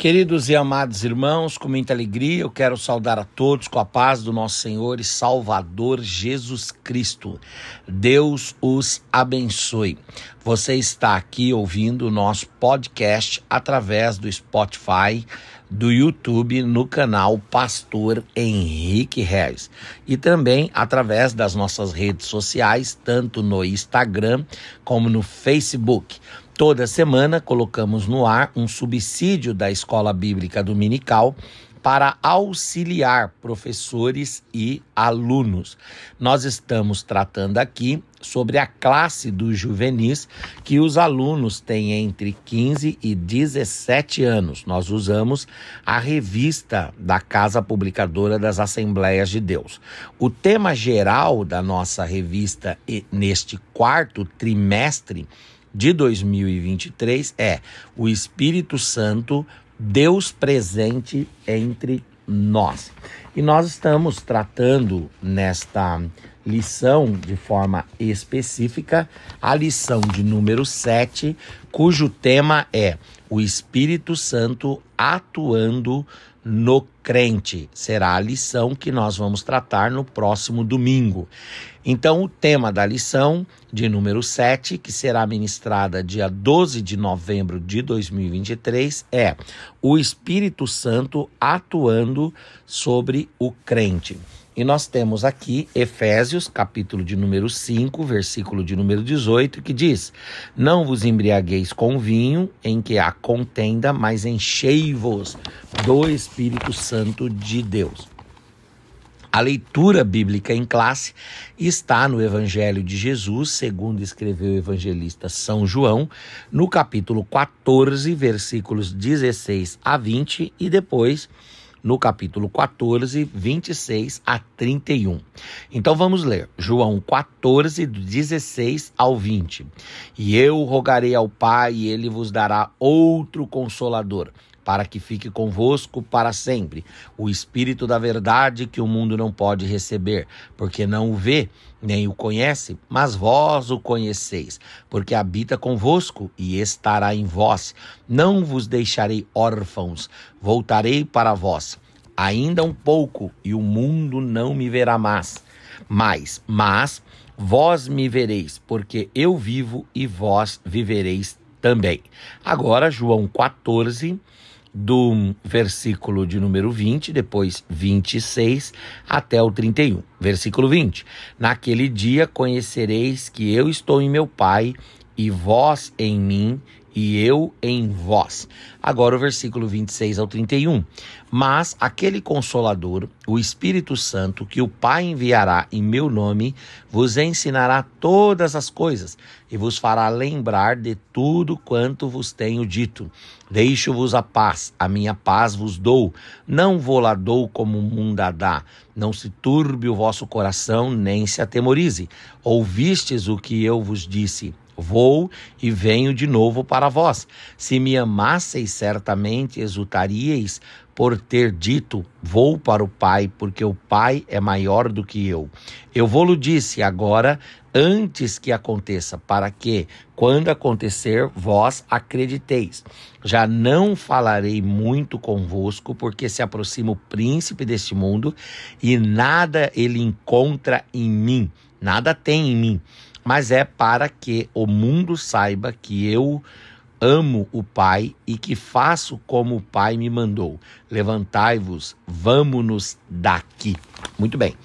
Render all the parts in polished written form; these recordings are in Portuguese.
Queridos e amados irmãos, com muita alegria eu quero saudar a todos com a paz do nosso Senhor e Salvador Jesus Cristo. Deus os abençoe. Você está aqui ouvindo o nosso podcast através do Spotify, do YouTube, no canal Pastor Henrique Reis. E também através das nossas redes sociais, tanto no Instagram como no Facebook. Toda semana colocamos no ar um subsídio da Escola Bíblica Dominical para auxiliar professores e alunos. Nós estamos tratando aqui sobre a classe dos juvenis, que os alunos têm entre 15 e 17 anos. Nós usamos a revista da Casa Publicadora das Assembleias de Deus. O tema geral da nossa revista neste quarto trimestre de 2023 é o Espírito Santo, Deus presente entre nós. E nós estamos tratando nesta lição de forma específica a lição de número 7, cujo tema é o Espírito Santo atuando no crente. Será a lição que nós vamos tratar no próximo domingo. Então, o tema da lição de número 7, que será ministrada dia 12 de novembro de 2023, é o Espírito Santo atuando sobre o crente. E nós temos aqui Efésios, capítulo de número 5, versículo de número 18, que diz: não vos embriagueis com vinho em que há contenda, mas enchei-vos do Espírito Santo de Deus. A leitura bíblica em classe está no Evangelho de Jesus, segundo escreveu o evangelista São João, no capítulo 14, versículos 16 a 20 e depois no capítulo 14, 26 a 31. Então vamos ler João 14, do 16 ao 20. E eu rogarei ao Pai e ele vos dará outro Consolador, para que fique convosco para sempre, o Espírito da verdade que o mundo não pode receber, porque não o vê, nem o conhece, mas vós o conheceis, porque habita convosco e estará em vós. Não vos deixarei órfãos, voltarei para vós. Ainda um pouco, e o mundo não me verá mais, mas vós me vereis, porque eu vivo e vós vivereis também. Agora, João 14, do versículo de número 20, depois 26 até o 31. Versículo 20. Naquele dia conhecereis que eu estou em meu Pai, e vós em mim, e eu em vós. Agora o versículo 26 ao 31. Mas aquele Consolador, o Espírito Santo, que o Pai enviará em meu nome, vos ensinará todas as coisas e vos fará lembrar de tudo quanto vos tenho dito. Deixo-vos a paz, a minha paz vos dou. Não vou-la dou como o mundo a dá. Não se turbe o vosso coração, nem se atemorize. Ouvistes o que eu vos disse: vou e venho de novo para vós. Se me amasseis, certamente exultaríeis por ter dito: vou para o Pai, porque o Pai é maior do que eu. Eu vou-lo disse agora, antes que aconteça, para que, quando acontecer, vós acrediteis. Já não falarei muito convosco, porque se aproxima o príncipe deste mundo, e nada ele encontra em mim, nada tem em mim. Mas é para que o mundo saiba que eu amo o Pai e que faço como o Pai me mandou. Levantai-vos, vamo-nos daqui. Muito bem,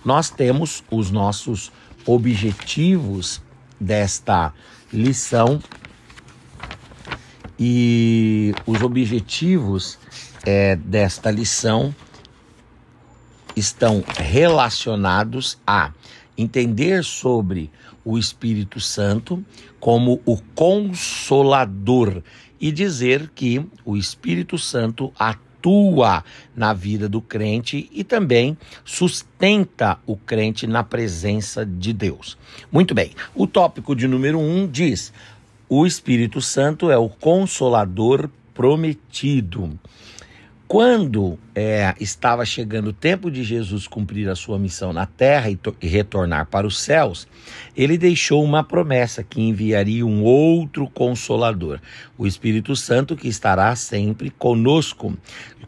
nós temos os nossos objetivos desta lição e os objetivos desta lição estão relacionados a entender sobre o Espírito Santo como o Consolador e dizer que o Espírito Santo atua na vida do crente e também sustenta o crente na presença de Deus. Muito bem, o tópico de número 1 diz: o Espírito Santo é o Consolador prometido. Quando estava chegando o tempo de Jesus cumprir a sua missão na terra e retornar para os céus, ele deixou uma promessa que enviaria um outro Consolador, o Espírito Santo, que estará sempre conosco,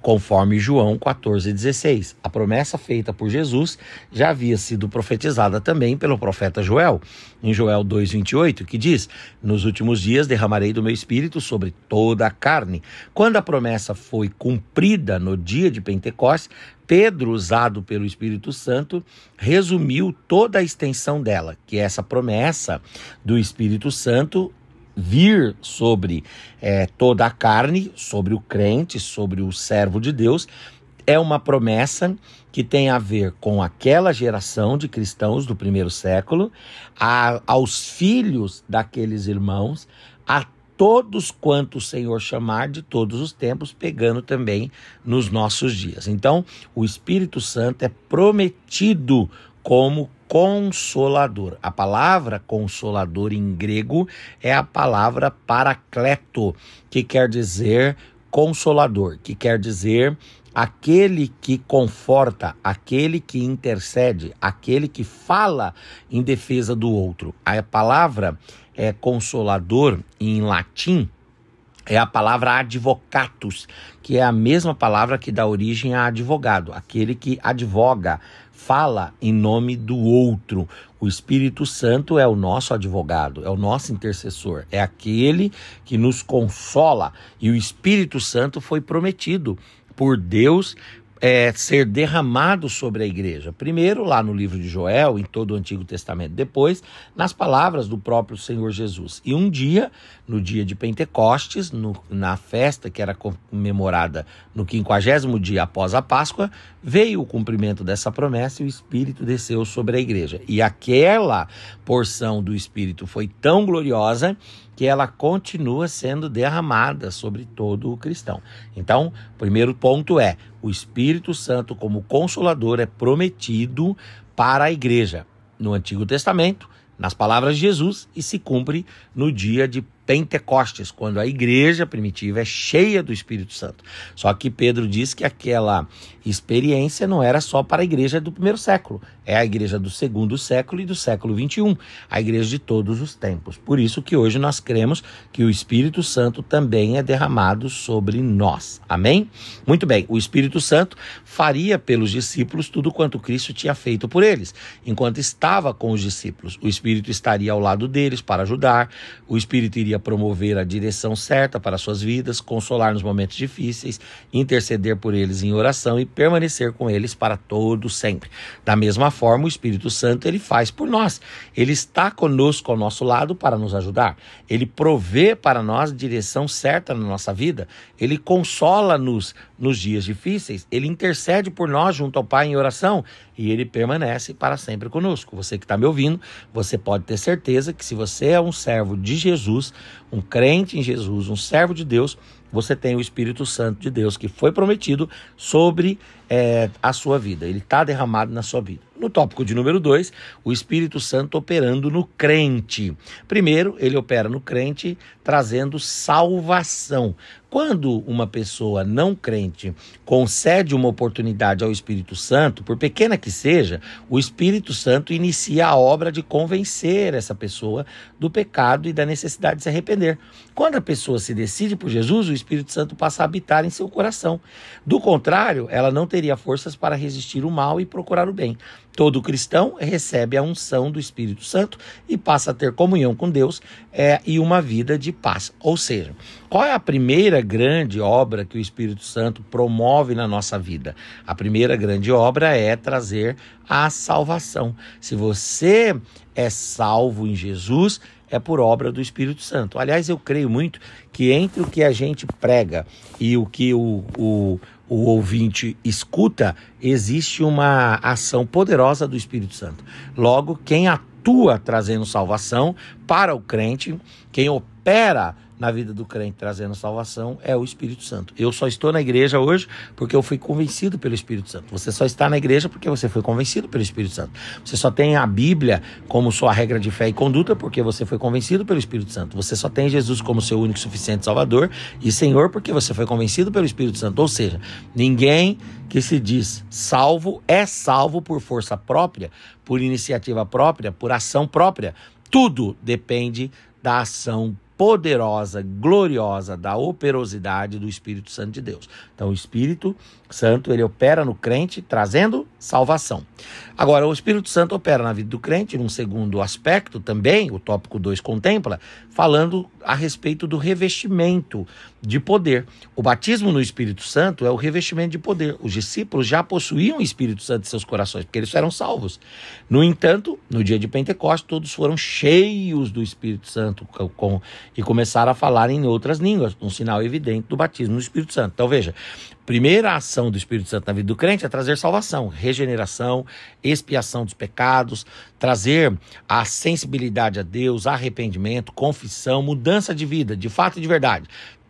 conforme João 14,16. A promessa feita por Jesus já havia sido profetizada também pelo profeta Joel, em Joel 2,28, que diz: nos últimos dias derramarei do meu Espírito sobre toda a carne. Quando a promessa foi cumprida no dia de Pentecostes, Pedro, usado pelo Espírito Santo, resumiu toda a extensão dela, que essa promessa do Espírito Santo vir sobre toda a carne, sobre o crente, sobre o servo de Deus, é uma promessa que tem a ver com aquela geração de cristãos do primeiro século, aos filhos daqueles irmãos, a todos quanto o Senhor chamar de todos os tempos, pegando também nos nossos dias. Então, o Espírito Santo é prometido como Consolador. A palavra Consolador em grego é a palavra Paracleto, que quer dizer Consolador, que quer dizer aquele que conforta, aquele que intercede, aquele que fala em defesa do outro. A palavra Consolador em latim é a palavra advocatus, que é a mesma palavra que dá origem a advogado, aquele que advoga, fala em nome do outro. O Espírito Santo é o nosso advogado, é o nosso intercessor, é aquele que nos consola. E o Espírito Santo foi prometido por Deus ser derramado sobre a igreja. Primeiro, lá no livro de Joel, em todo o Antigo Testamento. Depois, nas palavras do próprio Senhor Jesus. E um dia, no dia de Pentecostes, na festa que era comemorada no 50º dia após a Páscoa, veio o cumprimento dessa promessa e o Espírito desceu sobre a igreja. E aquela porção do Espírito foi tão gloriosa que ela continua sendo derramada sobre todo o cristão. Então, o primeiro ponto é: o Espírito Santo como Consolador é prometido para a igreja no Antigo Testamento, nas palavras de Jesus, e se cumpre no dia de Pentecostes, quando a igreja primitiva é cheia do Espírito Santo. Só que Pedro diz que aquela experiência não era só para a igreja do primeiro século, é a igreja do segundo século e do século 21, a igreja de todos os tempos. Por isso que hoje nós cremos que o Espírito Santo também é derramado sobre nós. Amém? Muito bem, o Espírito Santo faria pelos discípulos tudo quanto Cristo tinha feito por eles. Enquanto estava com os discípulos, o Espírito estaria ao lado deles para ajudar, o Espírito iria promover a direção certa para suas vidas, consolar nos momentos difíceis, interceder por eles em oração e permanecer com eles para todo sempre. Da mesma forma, o Espírito Santo ele faz por nós. Ele está conosco ao nosso lado para nos ajudar. Ele provê para nós direção certa na nossa vida. Ele consola-nos nos dias difíceis. Ele intercede por nós junto ao Pai em oração e ele permanece para sempre conosco. Você que está me ouvindo, você pode ter certeza que se você é um servo de Jesus, um crente em Jesus, um servo de Deus, você tem o Espírito Santo de Deus que foi prometido sobre a sua vida. Ele está derramado na sua vida. No tópico de número 2, o Espírito Santo operando no crente. Primeiro, ele opera no crente trazendo salvação. Quando uma pessoa não crente concede uma oportunidade ao Espírito Santo, por pequena que seja, o Espírito Santo inicia a obra de convencer essa pessoa do pecado e da necessidade de se arrepender. Quando a pessoa se decide por Jesus, o Espírito Santo passa a habitar em seu coração. Do contrário, ela não teria forças para resistir o mal e procurar o bem. Todo cristão recebe a unção do Espírito Santo e passa a ter comunhão com Deus e uma vida de paz. Ou seja, qual é a primeira grande obra que o Espírito Santo promove na nossa vida? A primeira grande obra é trazer a salvação. Se você é salvo em Jesus, é por obra do Espírito Santo. Aliás, eu creio muito que entre o que a gente prega e o que o ouvinte escuta, existe uma ação poderosa do Espírito Santo. Logo, quem atua trazendo salvação para o crente, quem opera na vida do crente trazendo salvação é o Espírito Santo. Eu só estou na igreja hoje porque eu fui convencido pelo Espírito Santo. Você só está na igreja porque você foi convencido pelo Espírito Santo. Você só tem a Bíblia como sua regra de fé e conduta porque você foi convencido pelo Espírito Santo. Você só tem Jesus como seu único, suficiente Salvador e Senhor porque você foi convencido pelo Espírito Santo. Ou seja, ninguém que se diz salvo é salvo por força própria, por iniciativa própria, por ação própria. Tudo depende da ação poderosa, gloriosa, da operosidade do Espírito Santo de Deus. Então o Espírito Santo, ele opera no crente trazendo salvação. Agora, o Espírito Santo opera na vida do crente num segundo aspecto também, o tópico 2 contempla, falando a respeito do revestimento de poder. O batismo no Espírito Santo é o revestimento de poder. Os discípulos já possuíam o Espírito Santo em seus corações, porque eles eram salvos. No entanto, no dia de Pentecostes, todos foram cheios do Espírito Santo e começaram a falar em outras línguas, um sinal evidente do batismo no Espírito Santo. Então veja, primeira ação do Espírito Santo na vida do crente é trazer salvação, regeneração, expiação dos pecados, trazer a sensibilidade a Deus, arrependimento, confissão, mudança de vida, de fato e de verdade.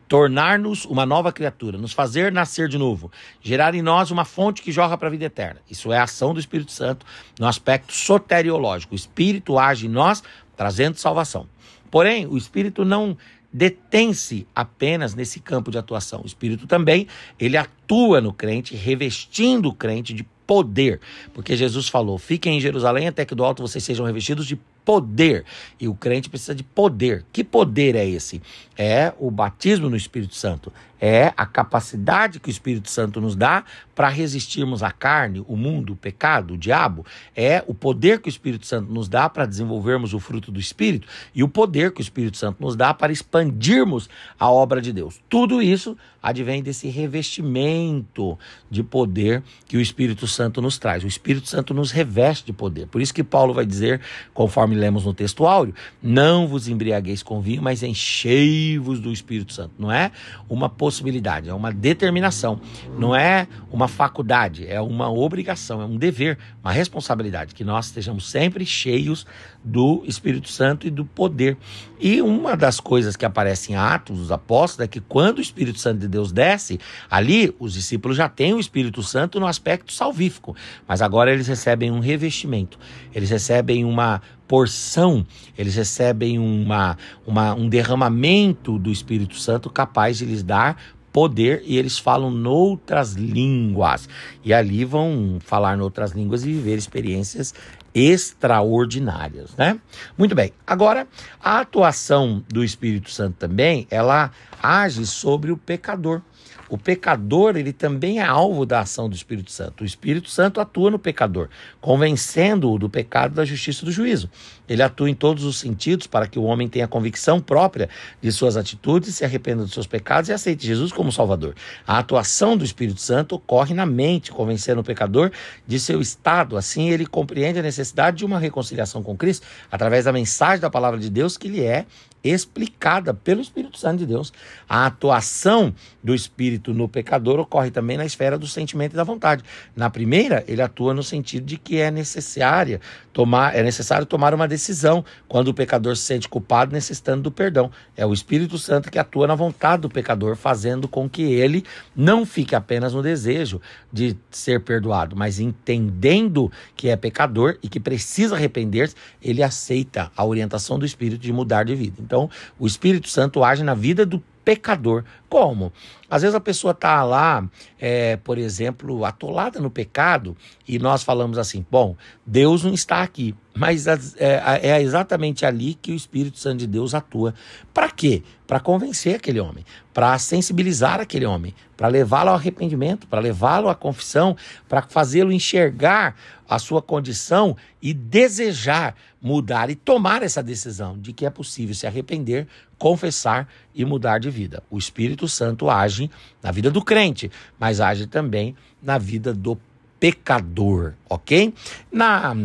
Tornar-nos uma nova criatura, nos fazer nascer de novo, gerar em nós uma fonte que jorra para a vida eterna. Isso é a ação do Espírito Santo no aspecto soteriológico. O Espírito age em nós, trazendo salvação. Porém, o Espírito não detém-se apenas nesse campo de atuação. O Espírito também, ele atua no crente, revestindo o crente de poder. Porque Jesus falou, fiquem em Jerusalém até que do alto vocês sejam revestidos de poder. E o crente precisa de poder. Que poder é esse? É o batismo no Espírito Santo. É a capacidade que o Espírito Santo nos dá para resistirmos à carne, o mundo, o pecado, o diabo. É o poder que o Espírito Santo nos dá para desenvolvermos o fruto do Espírito e o poder que o Espírito Santo nos dá para expandirmos a obra de Deus. Tudo isso advém desse revestimento de poder que o Espírito Santo nos traz. O Espírito Santo nos reveste de poder. Por isso que Paulo vai dizer, conforme lemos no texto áureo, não vos embriagueis com vinho, mas enchei-vos do Espírito Santo. Não é uma possibilidade, é uma determinação. Não é uma faculdade, é uma obrigação, é um dever, uma responsabilidade, que nós estejamos sempre cheios do Espírito Santo e do poder. E uma das coisas que aparece em Atos dos Apóstolos é que quando o Espírito Santo de Deus desce, ali os discípulos já têm o Espírito Santo no aspecto salvífico, mas agora eles recebem um revestimento, eles recebem uma porção, eles recebem um derramamento do Espírito Santo capaz de lhes dar poder, e eles falam noutras línguas, e ali vão falar noutras línguas e viver experiências extraordinárias, né? Muito bem, agora a atuação do Espírito Santo também, ela age sobre o pecador. O pecador, ele também é alvo da ação do Espírito Santo. O Espírito Santo atua no pecador, convencendo-o do pecado, da justiça e do juízo. Ele atua em todos os sentidos para que o homem tenha convicção própria de suas atitudes, se arrependa dos seus pecados e aceite Jesus como Salvador. A atuação do Espírito Santo ocorre na mente, convencendo o pecador de seu estado. Assim, ele compreende a necessidade de uma reconciliação com Cristo através da mensagem da palavra de Deus que lhe é explicada pelo Espírito Santo de Deus. A atuação do Espírito no pecador ocorre também na esfera do sentimento e da vontade. Na primeira, ele atua no sentido de que é necessário tomar uma decisão quando o pecador se sente culpado, necessitando do perdão. É o Espírito Santo que atua na vontade do pecador, fazendo com que ele não fique apenas no desejo de ser perdoado, mas entendendo que é pecador e que precisa arrepender-se, ele aceita a orientação do Espírito de mudar de vida. Então, o Espírito Santo age na vida do pecador. Como? Às vezes a pessoa está lá, por exemplo, atolada no pecado, e nós falamos assim, bom, Deus não está aqui, mas é exatamente ali que o Espírito Santo de Deus atua. Para quê? Para convencer aquele homem, para sensibilizar aquele homem, para levá-lo ao arrependimento, para levá-lo à confissão, para fazê-lo enxergar a sua condição e desejar mudar e tomar essa decisão de que é possível se arrepender, confessar e mudar de vida. O Espírito Santo age na vida do crente, mas age também na vida do pecador, ok? Na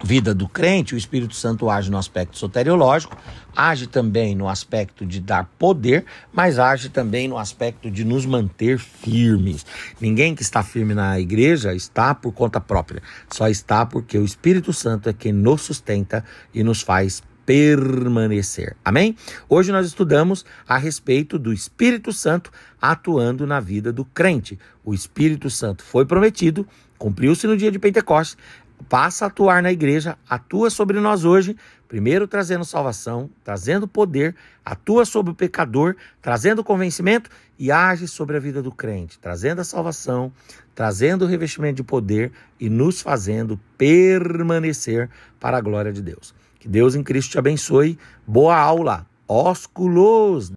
vida do crente, o Espírito Santo age no aspecto soteriológico, age também no aspecto de dar poder, mas age também no aspecto de nos manter firmes. Ninguém que está firme na igreja está por conta própria, só está porque o Espírito Santo é quem nos sustenta e nos faz permanecer. Amém? Hoje nós estudamos a respeito do Espírito Santo atuando na vida do crente. O Espírito Santo foi prometido, cumpriu-se no dia de Pentecostes, passa a atuar na igreja, atua sobre nós hoje, primeiro trazendo salvação, trazendo poder, atua sobre o pecador, trazendo convencimento e age sobre a vida do crente, trazendo a salvação, trazendo o revestimento de poder e nos fazendo permanecer para a glória de Deus. Que Deus em Cristo te abençoe. Boa aula. Ósculos.